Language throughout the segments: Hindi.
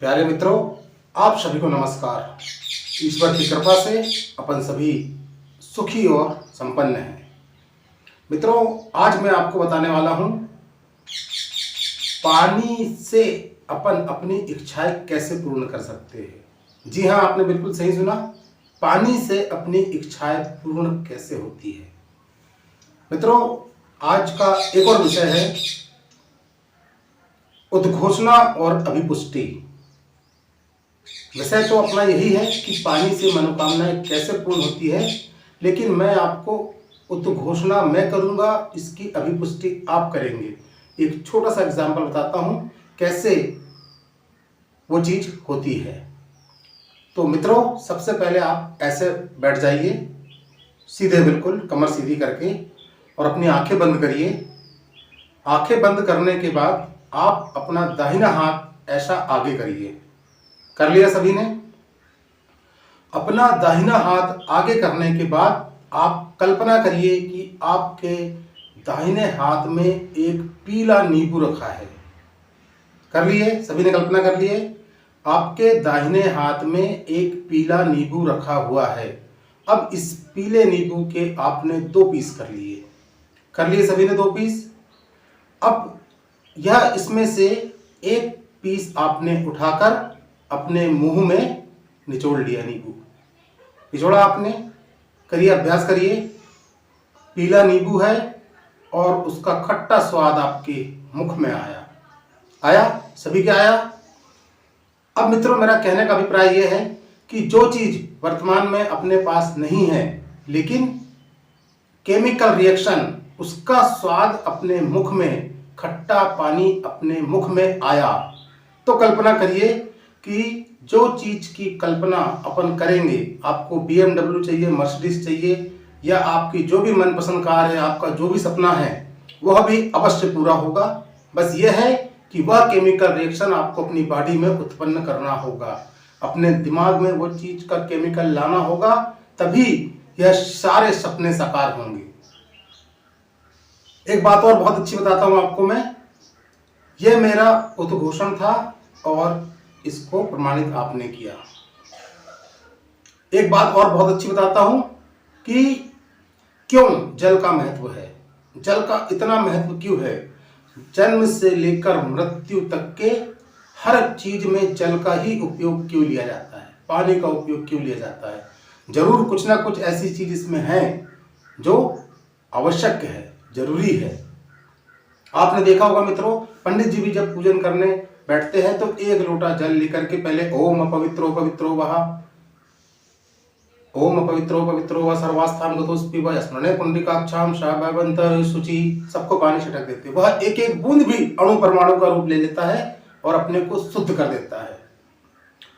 प्यारे मित्रों, आप सभी को नमस्कार। ईश्वर की कृपा से अपन सभी सुखी और संपन्न हैं। मित्रों, आज मैं आपको बताने वाला हूं पानी से अपन अपनी इच्छाएं कैसे पूर्ण कर सकते हैं। जी हाँ, आपने बिल्कुल सही सुना। पानी से अपनी इच्छाएं पूर्ण कैसे होती है। मित्रों, आज का एक और विषय है उद्घोषणा और अभिपुष्टि। विषय तो अपना यही है कि पानी से मनोकामनाएं कैसे पूर्ण होती है, लेकिन मैं आपको उद्घोषणा मैं करूंगा, इसकी अभिपुष्टि आप करेंगे। एक छोटा सा एग्जाम्पल बताता हूं कैसे वो चीज होती है। तो मित्रों, सबसे पहले आप ऐसे बैठ जाइए, सीधे बिल्कुल कमर सीधी करके, और अपनी आंखें बंद करिए। आंखें बंद करने के बाद आप अपना दाहिना हाथ ऐसा आगे करिए। कर लिया सभी ने? अपना दाहिना हाथ आगे करने के बाद आप कल्पना करिए कि आपके दाहिने हाथ में एक पीला नींबू रखा है। कर लिए? सभी ने कल्पना कर लिए? आपके दाहिने हाथ में एक पीला नींबू रखा हुआ है। अब इस पीले नींबू के आपने 2 पीस कर लिए। कर लिए सभी ने 2 पीस? अब यह इसमें से एक पीस आपने उठाकर अपने मुंह में निचोड़ लिया। नींबू निचोड़ा आपने। करिए, अभ्यास करिए। पीला नींबू है और उसका खट्टा स्वाद आपके मुख में आया। आया? सभी क्या आया? अब मित्रों, मेरा कहने का अभिप्राय यह है कि जो चीज वर्तमान में अपने पास नहीं है, लेकिन केमिकल रिएक्शन, उसका स्वाद अपने मुख में, खट्टा पानी अपने मुख में आया, तो कल्पना करिए कि जो चीज की कल्पना अपन करेंगे, आपको BMW चाहिए, मर्सिडीज चाहिए, या आपकी जो भी मनपसंद कार है, आपका जो भी सपना है, वह भी अवश्य पूरा होगा। बस यह है कि वह केमिकल रिएक्शन आपको अपनी बॉडी में उत्पन्न करना होगा, अपने दिमाग में वो चीज का केमिकल लाना होगा, तभी यह सारे सपने साकार होंगे। एक बात और बहुत अच्छी बताता हूं आपको मैं। यह मेरा उद्घोषण था और इसको प्रमाणित आपने किया। एक बात और बहुत अच्छी बताता हूं कि क्यों जल का महत्व है। जल का इतना महत्व क्यों है? जन्म से लेकर मृत्यु तक के हर चीज में जल का ही उपयोग क्यों लिया जाता है, पानी का उपयोग क्यों लिया जाता है? जरूर कुछ ना कुछ ऐसी चीज इसमें है जो आवश्यक है, जरूरी है। आपने देखा होगा मित्रों, पंडित जी भी जब पूजन करने बैठते हैं तो 1 लोटा जल लेकर के पहले ओम अपवित्रो पवित्रो वह, ओम अपवित्रो पवित्रो वह सर्वास्थान गतोस्पि स्मरणे पुंडरीकाक्षाम शाबंतर शुचि, सबको पानी छिटक देते हैं। वह एक एक बूंद भी अणु परमाणु का रूप ले लेता है और अपने को शुद्ध कर देता है।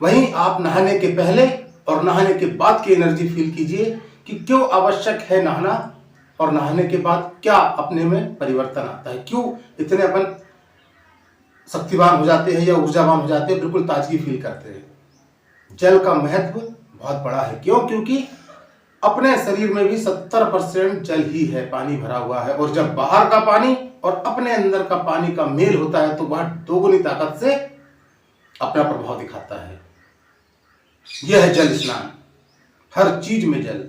वहीं आप नहाने के पहले और नहाने के बाद की एनर्जी फील कीजिए कि क्यों आवश्यक है नहाना, और नहाने के बाद क्या अपने में परिवर्तन आता है, क्यों इतने अपन शक्तिवान हो जाते हैं या ऊर्जावान हो जाते हैं, बिल्कुल ताजगी फील करते हैं। जल का महत्व बहुत बड़ा है। क्यों? क्योंकि अपने शरीर में भी 70% जल ही है, पानी भरा हुआ है, और जब बाहर का पानी और अपने अंदर का पानी का मेल होता है तो वह दोगुनी ताकत से अपना प्रभाव दिखाता है। यह है जल स्नान, हर चीज में जल।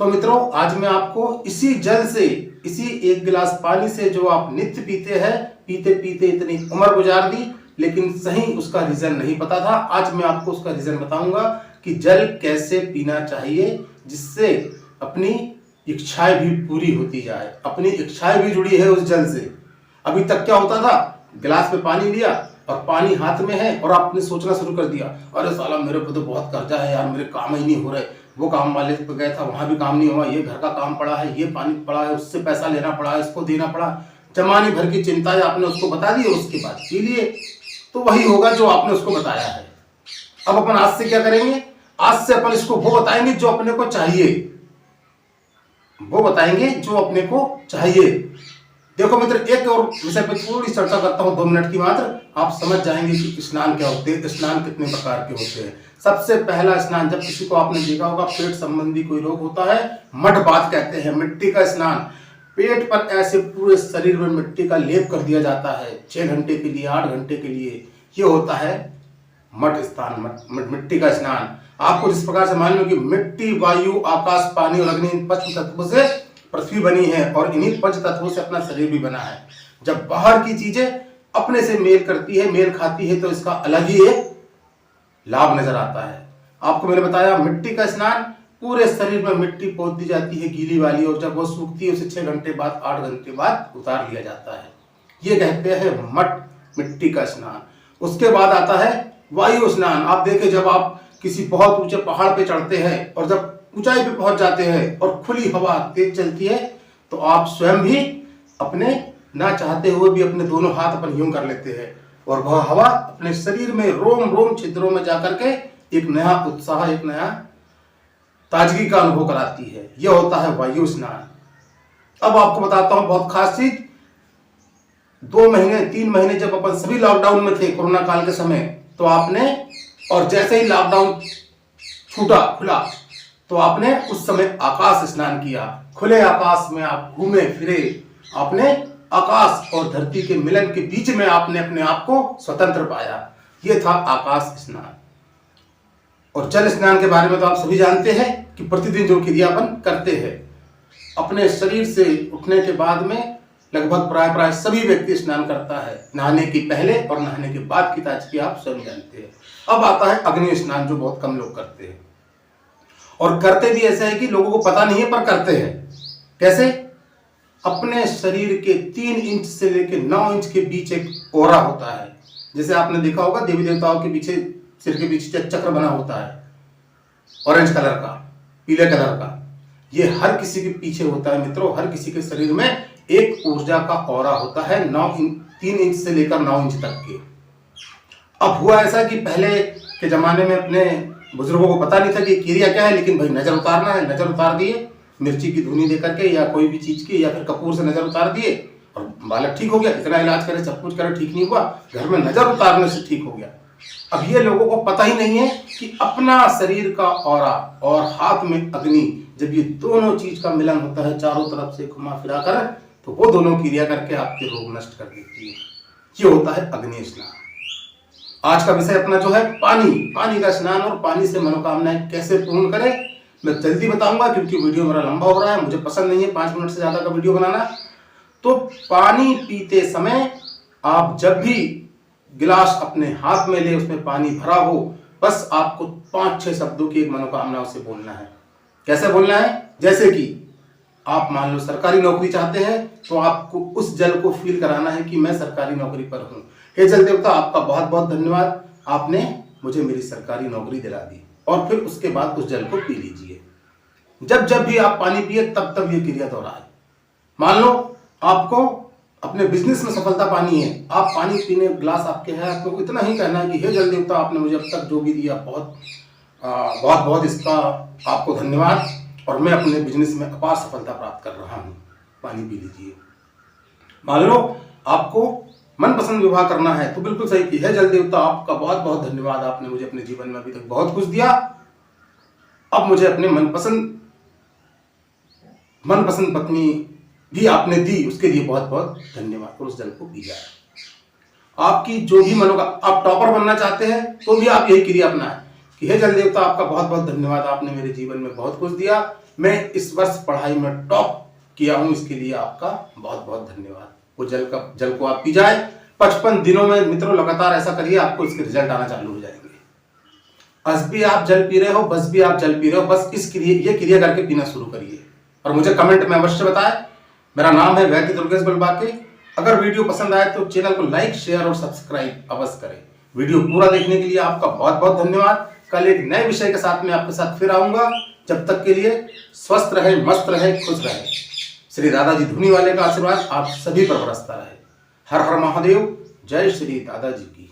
तो मित्रों, आज मैं आपको इसी जल से, इसी 1 गिलास पानी से जो आप नित्य पीते हैं, पीते पीते इतनी उम्र गुजार दी, लेकिन सही उसका रीजन नहीं पता था। आज मैं आपको उसका रीजन बताऊंगा कि जल कैसे पीना चाहिए, जिससे अपनी इच्छाएं भी पूरी होती जाए। अपनी इच्छाएं भी जुड़ी है उस जल से। अभी तक क्या होता था, गिलास में पानी लिया और पानी हाथ में है और आपने सोचना शुरू कर दिया, अरे साला मेरे पे तो बहुत कर्जा है यार, मेरे काम ही नहीं हो रहे, वो काम वाले पे गया था, वहां भी काम नहीं हुआ, ये घर का काम पड़ा है, ये पानी पड़ा है, उससे पैसा लेना पड़ा है, इसको देना पड़ा। जमाने भर की चिंताएं आपने उसको बता दी और उसके बाद पी लिए, तो वही होगा जो आपने उसको बताया है। अब अपन आज से क्या करेंगे? आज से अपन इसको वो बताएंगे जो अपने को चाहिए, वो बताएंगे जो अपने को चाहिए। देखो मित्र, एक और विषय पे थोड़ी चर्चा करता हूं, 2 मिनट की मात्र। आप समझ जाएंगे कि स्नान क्या होते हैं, स्नान कितने प्रकार के होते हैं। सबसे पहला स्नान, जब किसी को आपने देखा होगा पेट संबंधी कोई रोग होता है, मड बाथ कहते हैं, मिट्टी का स्नान। पेट पर ऐसे पूरे शरीर में मिट्टी का लेप कर दिया जाता है 6 घंटे के लिए, 8 घंटे के लिए। ये होता है मठ स्नान, मिट्टी का स्नान। आपको जिस प्रकार से मालूम है कि मिट्टी, वायु, आकाश, पानी और अग्नि, इन 5 तत्वों से पृथ्वी बनी है और इन्हीं 5 तत्वों से अपना शरीर भी बना है। जब बाहर की चीजें अपने से मेल करती है, मेल खाती है, तो इसका अलग ही एक लाभ नजर आता है। आपको मैंने बताया मिट्टी का स्नान, पूरे शरीर में मिट्टी पोत दी जाती है गीली वाली, और जब वो सूखती है उसे 6 घंटे बाद, 8 घंटे बाद उतार लिया जाता है। ये कहते हैं मठ, मिट्टी का स्नान। उसके बाद आता है वायु स्नान। आप देखें, जब आप किसी बहुत ऊंचे पहाड़ पे चढ़ते हैं और जब ऊंचाई पे पहुंच जाते हैं और खुली हवा तेज चलती है, तो आप स्वयं भी अपने ना चाहते हुए भी अपने दोनों हाथ अपन यूं कर लेते हैं और वह हवा अपने शरीर में रोम रोम छिद्रों में जाकर के एक नया उत्साह, एक नया ताजगी का अनुभव कराती है। यह होता है वायु स्नान। अब आपको बताता हूं बहुत खास चीज। 2 महीने 3 महीने जब अपन सभी लॉकडाउन में थे कोरोना काल के समय, तो आपने, और जैसे ही लॉकडाउन छूटा, खुला, तो आपने उस समय आकाश स्नान किया। खुले आकाश में आप घूमे फिरे, आपने आकाश और धरती के मिलन के बीच में आपने अपने आप को स्वतंत्र पाया। यह था आकाश स्नान। और जल स्नान के बारे में तो आप सभी जानते हैं कि प्रतिदिन जो क्रिया अपन करते हैं, अपने शरीर से उठने के बाद में लगभग प्राय सभी व्यक्ति स्नान करता है, नहाने के पहले और नहाने के बाद की ताजगी आप स्वयं जानते हैं। अब आता है अग्नि स्नान, जो बहुत कम लोग करते हैं, और करते भी ऐसा है कि लोगों को पता नहीं है पर करते हैं। कैसे? अपने शरीर के 3 इंच से लेकर 9 इंच के बीच एक ओरा होता है। जैसे आपने देखा होगा देवी देवताओं के पीछे, सिर के पीछे चक्र बना होता है, ऑरेंज कलर का, पीले कलर का। ये हर किसी के पीछे होता है मित्रों। हर किसी के शरीर में एक ऊर्जा का ऑरा होता है 3 इंच से लेकर 9 इंच तक के। अब हुआ ऐसा कि पहले के जमाने में अपने बुजुर्गों को पता नहीं था कि क्रिया क्या है, लेकिन भाई नजर उतारना है, नजर उतार दिए मिर्ची की धुनी दे करके या कोई भी चीज की, या फिर कपूर से नजर उतार दिए और बालक ठीक हो गया। इतना इलाज करे, सब कुछ करे, ठीक नहीं हुआ, घर में नजर उतारने से ठीक हो गया। अब ये लोगों को पता ही नहीं है कि अपना शरीर का ऑरा और हाथ में अग्नि, जब ये दोनों चीज का मिलन होता है चारों तरफ से घुमा फिरा कर, तो वो दोनों क्रिया करके आपके रोग नष्ट कर देती है। ये होता है अग्नि स्नान। आज का विषय अपना जो है पानी का स्नान और पानी से मनोकामनाएं कैसे पूर्ण करें, मैं जल्दी बताऊंगा क्योंकि वीडियो मेरा लंबा हो रहा है। मुझे पसंद नहीं है 5 मिनट से ज्यादा का वीडियो बनाना। तो पानी पीते समय आप जब भी गिलास अपने हाथ में ले, उसमें पानी भरा हो, बस आपको 5-6 शब्दों की एक मनोकामना उसे बोलना है। कैसे बोलना है? जैसे कि आप मान लो सरकारी नौकरी चाहते हैं, तो आपको उस जल को फील कराना है कि मैं सरकारी नौकरी पर हूं। हे जल देवता, आपका बहुत बहुत धन्यवाद, आपने मुझे मेरी सरकारी नौकरी दिला दी। और फिर उसके बाद उस जल को पी लीजिए। जब भी आप पानी पिए तब ये क्रिया दोहराए। मान लो आपको अपने बिजनेस में सफलता पानी है, आप पानी पीने गिलास आपके है, आपको इतना ही कहना है कि हे जल देवता, आपने मुझे अब तक जो भी दिया बहुत इसका आपको धन्यवाद, और मैं अपने बिजनेस में अपार सफलता प्राप्त कर रहा हूं। पानी पी लीजिए। मान लो आपको मनपसंद विवाह करना है, तो बिल्कुल सही की, है जल देवता, आपका बहुत बहुत धन्यवाद, आपने मुझे अपने जीवन में अभी तक बहुत कुछ दिया, अब मुझे अपने मनपसंद पत्नी भी आपने दी, उसके लिए बहुत बहुत धन्यवाद। और उस जल को पी जाए। आपकी जो भी आप टॉपर बनना चाहते हैं तो भी आप यही क्रिया अपनाएं कि हे जल देवता, आपका बहुत बहुत धन्यवाद, आपने मेरे जीवन में बहुत कुछ दिया, मैं इस वर्ष पढ़ाई में टॉप किया हूं, इसके लिए आपका बहुत बहुत धन्यवाद। वो जल को आप पी जाए। 55 दिनों में मित्रों लगातार ऐसा करिए, आपको इसके रिजल्ट आना चालू हो जाएंगे। बस भी आप जल पी रहे हो, बस ये क्रिया करके पीना शुरू करिए और मुझे कमेंट में अवश्य बताएं। मेरा नाम है वैद्य दुर्गेश बलबाके। अगर वीडियो पसंद आए तो चैनल को लाइक, शेयर और सब्सक्राइब अवश्य करें। वीडियो पूरा देखने के लिए आपका बहुत बहुत धन्यवाद। कल एक नए विषय के साथ मैं आपके साथ फिर आऊंगा। जब तक के लिए स्वस्थ रहे, मस्त रहे, खुश रहे। श्री दादाजी धुनी वाले का आशीर्वाद आप सभी पर बरसता रहे। हर हर महादेव। जय श्री दादाजी की।